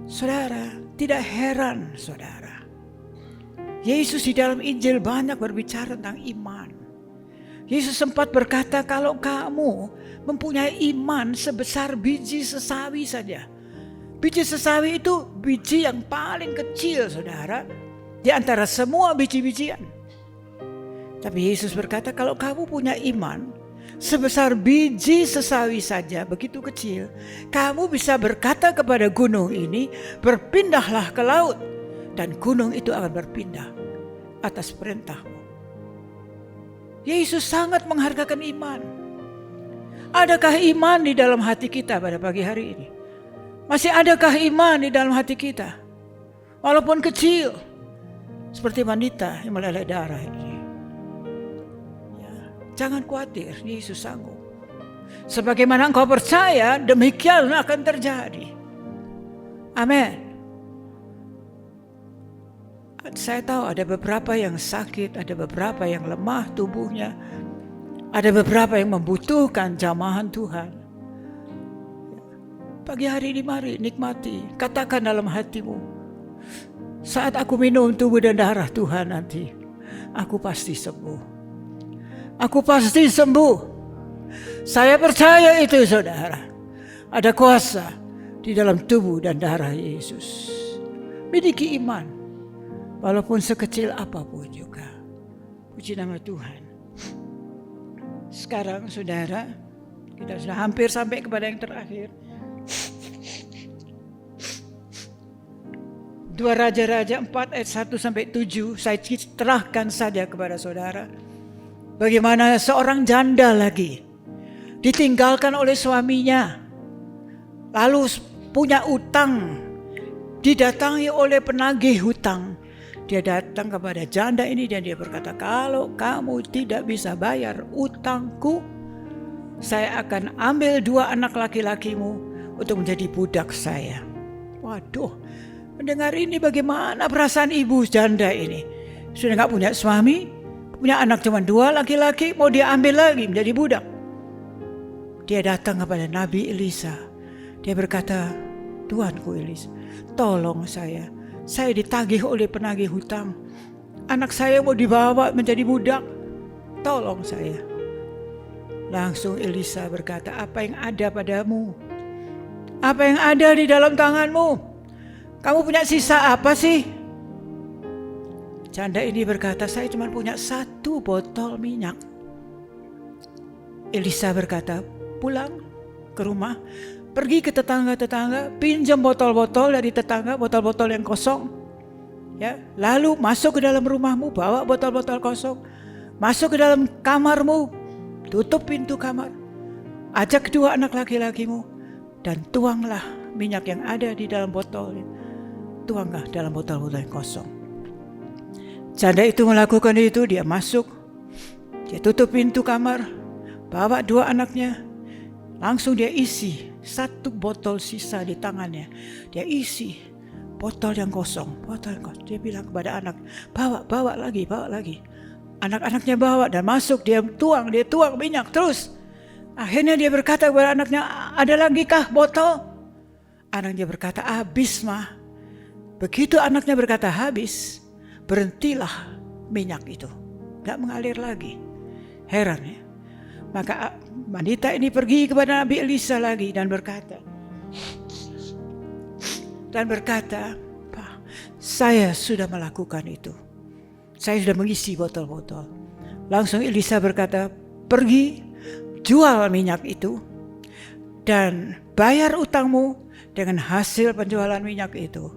Saudara, tidak heran saudara. Yesus di dalam Injil banyak berbicara tentang iman. Yesus sempat berkata, kalau kamu mempunyai iman sebesar biji sesawi saja. Biji sesawi itu biji yang paling kecil saudara, di antara semua biji-bijian. Tapi Yesus berkata, kalau kamu punya iman sebesar biji sesawi saja, begitu kecil, kamu bisa berkata kepada gunung ini, berpindahlah ke laut. Dan gunung itu akan berpindah atas perintahmu. Yesus sangat menghargakan iman. Adakah iman di dalam hati kita pada pagi hari ini? Masih adakah iman di dalam hati kita? Walaupun kecil, seperti wanita yang meleleh darah ini. Ya, jangan khawatir, Yesus sanggup. Sebagaimana engkau percaya, demikian akan terjadi. Amin. Saya tahu ada beberapa yang sakit, ada beberapa yang lemah tubuhnya, ada beberapa yang membutuhkan jamahan Tuhan. Pagi hari ini mari nikmati, katakan dalam hatimu, saat aku minum tubuh dan darah Tuhan nanti, aku pasti sembuh. Aku pasti sembuh. Saya percaya itu saudara. Ada kuasa di dalam tubuh dan darah Yesus. Miliki iman. Walaupun sekecil apapun juga. Puji nama Tuhan. Sekarang saudara, kita sudah hampir sampai kepada yang terakhir. 2 Raja-Raja 4 ayat 1-7. Saya terahkan saja kepada saudara. Bagaimana seorang janda lagi ditinggalkan oleh suaminya. Lalu punya utang. Didatangi oleh penagih hutang. Dia datang kepada janda ini dan dia berkata, kalau kamu tidak bisa bayar utangku, saya akan ambil 2 anak laki-lakimu untuk menjadi budak saya. Waduh, mendengar ini bagaimana perasaan ibu janda ini. Sudah gak punya suami, punya anak cuma 2 laki-laki, mau dia ambil lagi menjadi budak. Dia datang kepada Nabi Elisa. Dia berkata, Tuanku Elisa, tolong saya ditagih oleh penagih hutang. Anak saya mau dibawa menjadi budak. Tolong saya. Langsung Elisa berkata, apa yang ada padamu? Apa yang ada di dalam tanganmu? Kamu punya sisa apa sih? Janda ini berkata, saya cuma punya 1 botol minyak. Elisa berkata, pulang ke rumah. Pergi ke tetangga-tetangga, pinjam botol-botol dari tetangga, botol-botol yang kosong. Ya, lalu masuk ke dalam rumahmu, bawa botol-botol kosong. Masuk ke dalam kamarmu, tutup pintu kamar. Ajak 2 anak laki-lakimu dan tuanglah minyak yang ada di dalam botol. Tuanglah dalam botol-botol yang kosong. Janda itu melakukan itu, dia masuk. Dia tutup pintu kamar, bawa 2 anaknya. Langsung dia isi 1 botol sisa di tangannya. Dia isi botol yang kosong. Dia bilang kepada anak, bawa lagi. Anak-anaknya bawa dan masuk. Dia tuang minyak terus. Akhirnya dia berkata kepada anaknya, ada lagi kah botol? Anaknya berkata, habis mah. Begitu anaknya berkata habis, berhentilah minyak itu. Gak mengalir lagi. Heran ya. Maka wanita ini pergi kepada Nabi Elisa lagi dan berkata, dan berkata, "Pak, saya sudah melakukan itu. Saya sudah mengisi botol-botol." Langsung Elisa berkata, "Pergi, jual minyak itu dan bayar utangmu dengan hasil penjualan minyak itu.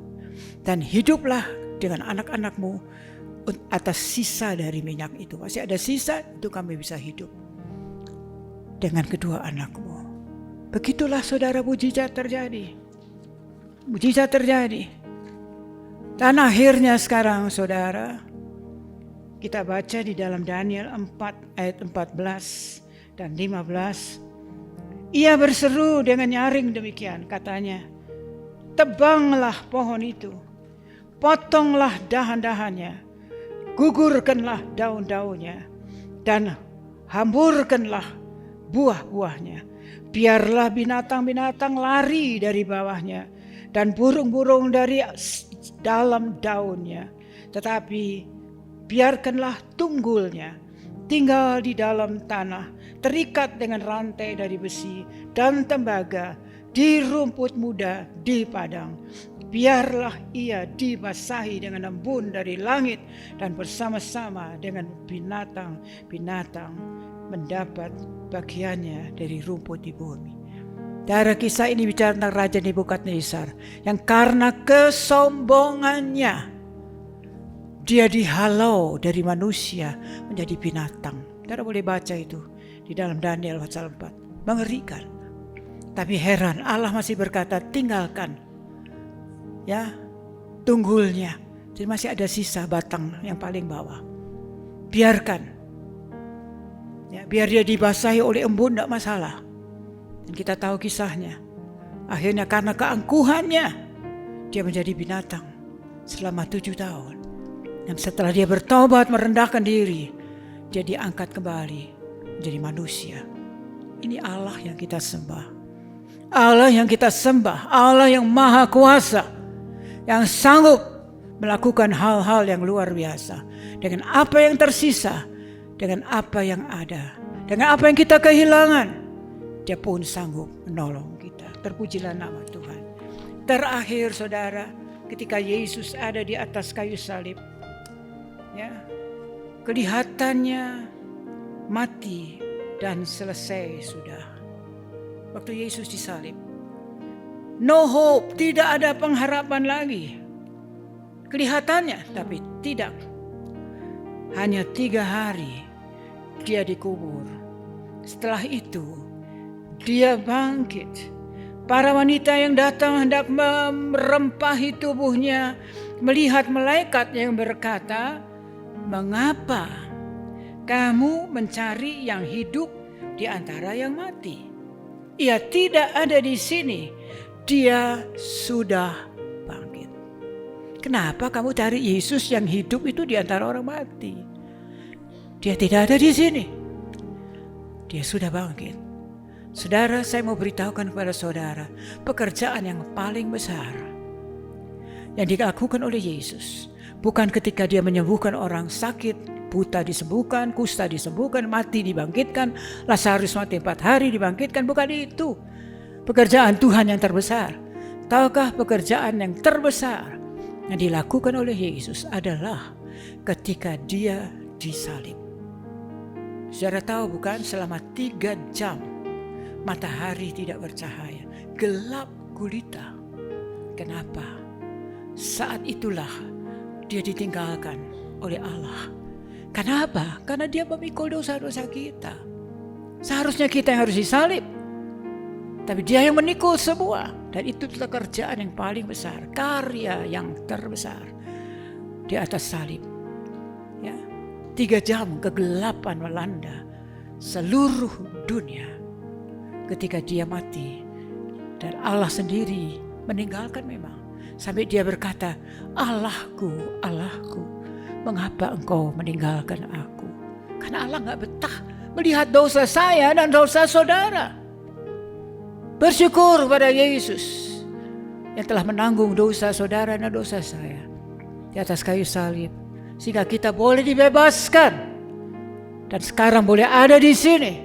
Dan hiduplah dengan anak-anakmu atas sisa dari minyak itu." Masih ada sisa, itu kami bisa hidup dengan kedua anakmu. Begitulah saudara, mujizat terjadi. Mujizat terjadi. Dan akhirnya sekarang saudara, kita baca di dalam Daniel 4 ayat 14 dan 15. Ia berseru dengan nyaring demikian, katanya, "Tebanglah pohon itu, potonglah dahan-dahannya, gugurkanlah daun-daunnya, dan hamburkanlah buah-buahnya. Biarlah binatang-binatang lari dari bawahnya, dan burung-burung dari dalam daunnya. Tetapi biarkanlah tunggulnya tinggal di dalam tanah, terikat dengan rantai dari besi dan tembaga, di rumput muda di padang. Biarlah ia dibasahi dengan embun dari langit, dan bersama-sama dengan binatang-binatang mendapat bagiannya dari rumput di bumi." Dari kisah ini bicara tentang Raja Nebukadnezar yang karena kesombongannya dia dihalau dari manusia menjadi binatang. Saudara boleh baca itu di dalam Daniel pasal 4. Mengerikan. Tapi heran, Allah masih berkata, "Tinggalkan ya tunggulnya." Jadi masih ada sisa batang yang paling bawah. Biarkan. Ya, biar dia dibasahi oleh embun, tidak masalah. Dan kita tahu kisahnya. Akhirnya karena keangkuhannya, dia menjadi binatang selama 7 tahun. Dan setelah dia bertobat, merendahkan diri, dia diangkat kembali menjadi manusia. Ini Allah yang kita sembah. Allah yang kita sembah. Allah yang maha kuasa. Yang sanggup melakukan hal-hal yang luar biasa. Dengan apa yang tersisa, dengan apa yang ada, dengan apa yang kita kehilangan, dia pun sanggup menolong kita. Terpujilah nama Tuhan. Terakhir saudara, ketika Yesus ada di atas kayu salib, ya, kelihatannya mati dan selesai sudah. Waktu Yesus disalib, no hope, tidak ada pengharapan lagi. Kelihatannya, tapi tidak. Hanya 3 hari dia dikubur. Setelah itu dia bangkit. Para wanita yang datang hendak merempahi tubuhnya melihat malaikat yang berkata, "Mengapa kamu mencari yang hidup di antara yang mati? Ia tidak ada di sini. Dia sudah bangkit." Kenapa kamu cari Yesus yang hidup itu di antara orang mati? Dia tidak ada di sini. Dia sudah bangkit. Saudara, saya mau beritahukan kepada saudara pekerjaan yang paling besar yang dilakukan oleh Yesus. Bukan ketika dia menyembuhkan orang sakit, buta disembuhkan, kusta disembuhkan, mati dibangkitkan, Lazarus mati 4 hari dibangkitkan. Bukan itu pekerjaan Tuhan yang terbesar. Tahukah pekerjaan yang terbesar yang dilakukan oleh Yesus adalah ketika dia disalib. Saudara tahu bukan, selama 3 jam matahari tidak bercahaya, gelap gulita. Kenapa? Saat itulah dia ditinggalkan oleh Allah. Kenapa? Karena dia memikul dosa-dosa kita. Seharusnya kita yang harus disalib, tapi dia yang menikul semua. Dan itu pekerjaan yang paling besar, karya yang terbesar di atas salib. Ya, 3 jam kegelapan melanda seluruh dunia ketika dia mati. Dan Allah sendiri meninggalkan memang. Sampai dia berkata, "Allahku, Allahku, mengapa engkau meninggalkan aku?" Karena Allah gak betah melihat dosa saya dan dosa saudara. Bersyukur pada Yesus yang telah menanggung dosa saudara dan dosa saya di atas kayu salib, sehingga kita boleh dibebaskan dan sekarang boleh ada di sini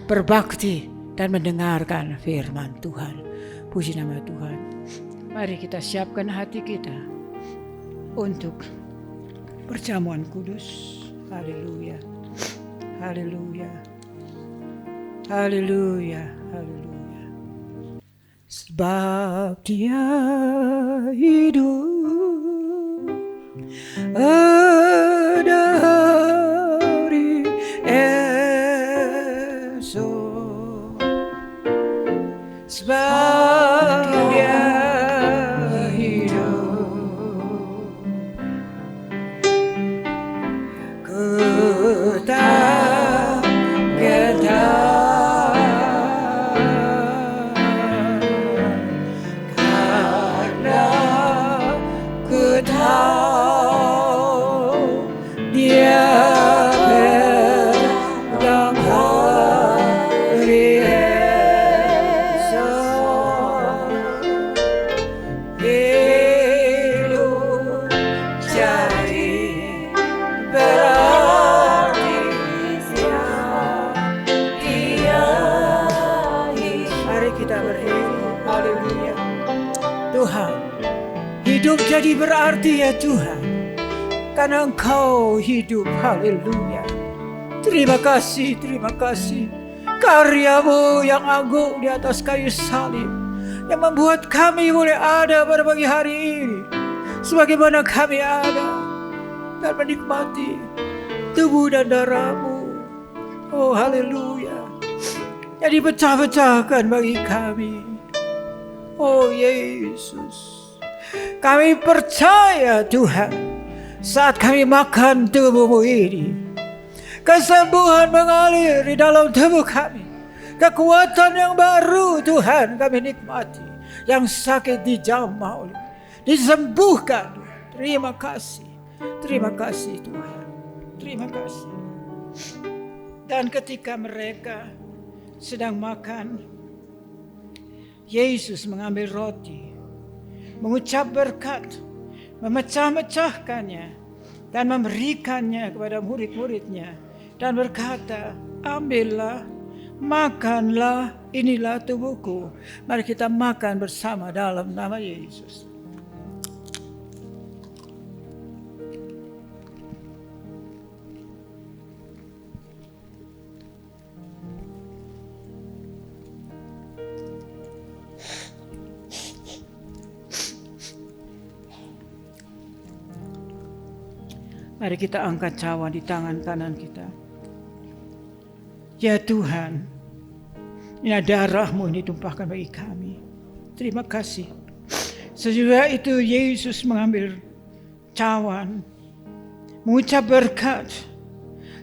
berbakti dan mendengarkan firman Tuhan. Puji nama Tuhan. Mari kita siapkan hati kita untuk perjamuan kudus. Haleluya. Haleluya. Haleluya. Haleluya. Sebab Dia hidup ada hari esok. Sebab Dia jadi berarti ya Tuhan, karena Engkau hidup. Haleluya. Terima kasih, terima kasih. Karya-Mu yang agung di atas kayu salib, yang membuat kami boleh ada pada pagi hari ini, sebagaimana kami ada dan menikmati tubuh dan darah-Mu. Oh haleluya. Yang dipecah-pecahkan bagi kami. Oh Yesus, kami percaya Tuhan, saat kami makan tubuh-Mu ini, kesembuhan mengalir di dalam tubuh kami. Kekuatan yang baru Tuhan kami nikmati. Yang sakit dijamah oleh, disembuhkan. Terima kasih. Terima kasih Tuhan. Terima kasih. Dan ketika mereka sedang makan, Yesus mengambil roti, mengucap berkat, memecah-mecahkannya dan memberikannya kepada murid-muridnya dan berkata, ambillah, makanlah, inilah tubuhku. Mari kita makan bersama dalam nama Yesus. Mari kita angkat cawan di tangan kanan kita. Ya Tuhan, ini darah-Mu yang ditumpahkan bagi kami. Terima kasih. Sesudah itu Yesus mengambil cawan, mengucap berkat,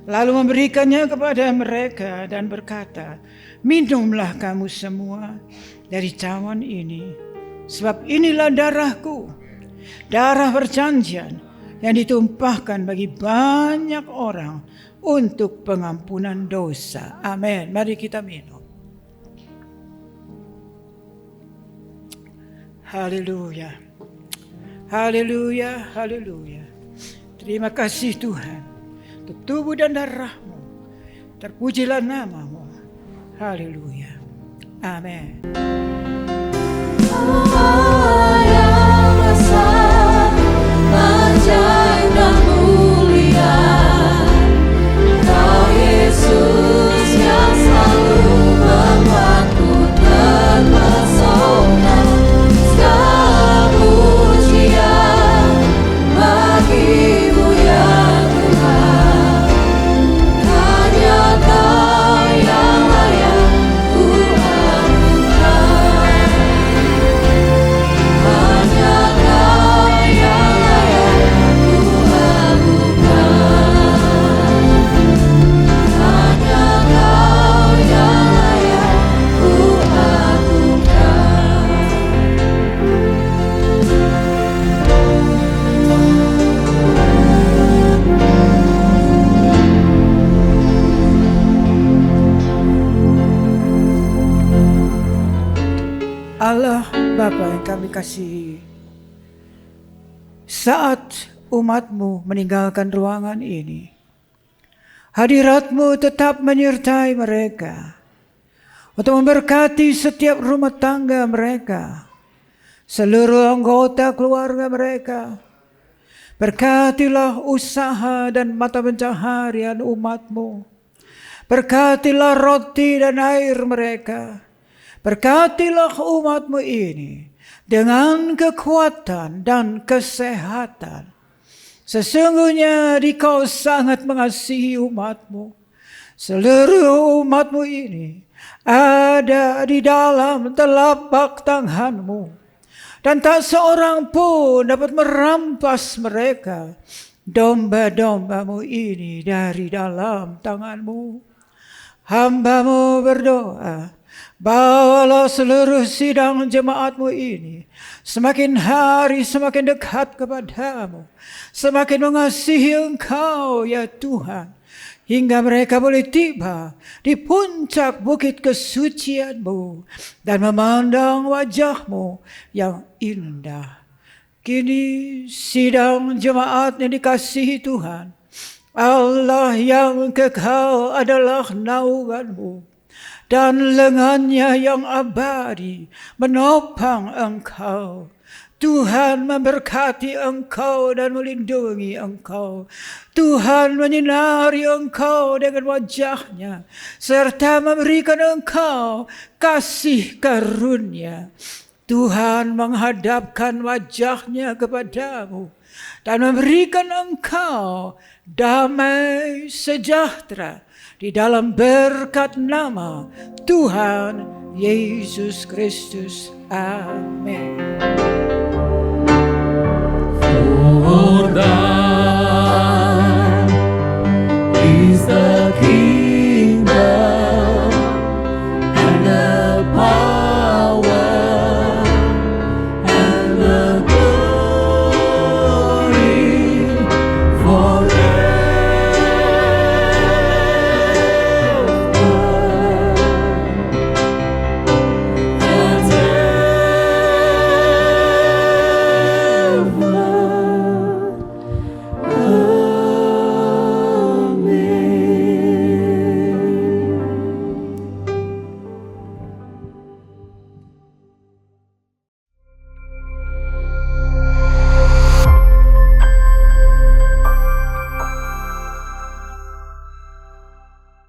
lalu memberikannya kepada mereka dan berkata, minumlah kamu semua dari cawan ini, sebab inilah darah-Ku, darah perjanjian yang ditumpahkan bagi banyak orang untuk pengampunan dosa. Amin. Mari kita minum. Haleluya. Haleluya. Haleluya. Terima kasih Tuhan untuk tubuh dan darah-Mu. Terpujilah nama-Mu. Haleluya. Amin. Ajaib dan mulia, Kau Yesus yang selalu membuatku terpesona. Segala pujian bagi-Mu ya Tuhan, hanya Kau yang layak ku anugerah. Hanya Kau yang Allah Bapa yang kami kasihi, saat umat-Mu meninggalkan ruangan ini, hadirat-Mu tetap menyertai mereka untuk memberkati setiap rumah tangga mereka, seluruh anggota keluarga mereka. Berkatilah usaha dan mata pencaharian umat-Mu. Berkatilah roti dan air mereka. Berkatilah umat-Mu ini dengan kekuatan dan kesehatan. Sesungguhnya Dikau sangat mengasihi umat-Mu. Seluruh umat-Mu ini ada di dalam telapak tangan-Mu. Dan tak seorang pun dapat merampas mereka, domba-domba-Mu ini dari dalam tangan-Mu. Hamba-Mu berdoa, bawalah seluruh sidang jemaat-Mu ini semakin hari semakin dekat kepada-Mu, semakin mengasihi Engkau ya Tuhan, hingga mereka boleh tiba di puncak bukit kesucian-Mu dan memandang wajah-Mu yang indah. Kini sidang jemaat yang dikasihi Tuhan, Allah yang kekal adalah naungan-Mu, dan lengannya yang abadi menopang Engkau. Tuhan memberkati Engkau dan melindungi Engkau. Tuhan menyinari Engkau dengan wajah-Nya, serta memberikan Engkau kasih karunia. Tuhan menghadapkan wajah-Nya kepadamu dan memberikan Engkau damai sejahtera di dalam berkat nama Tuhan Yesus Kristus. Amin. For thou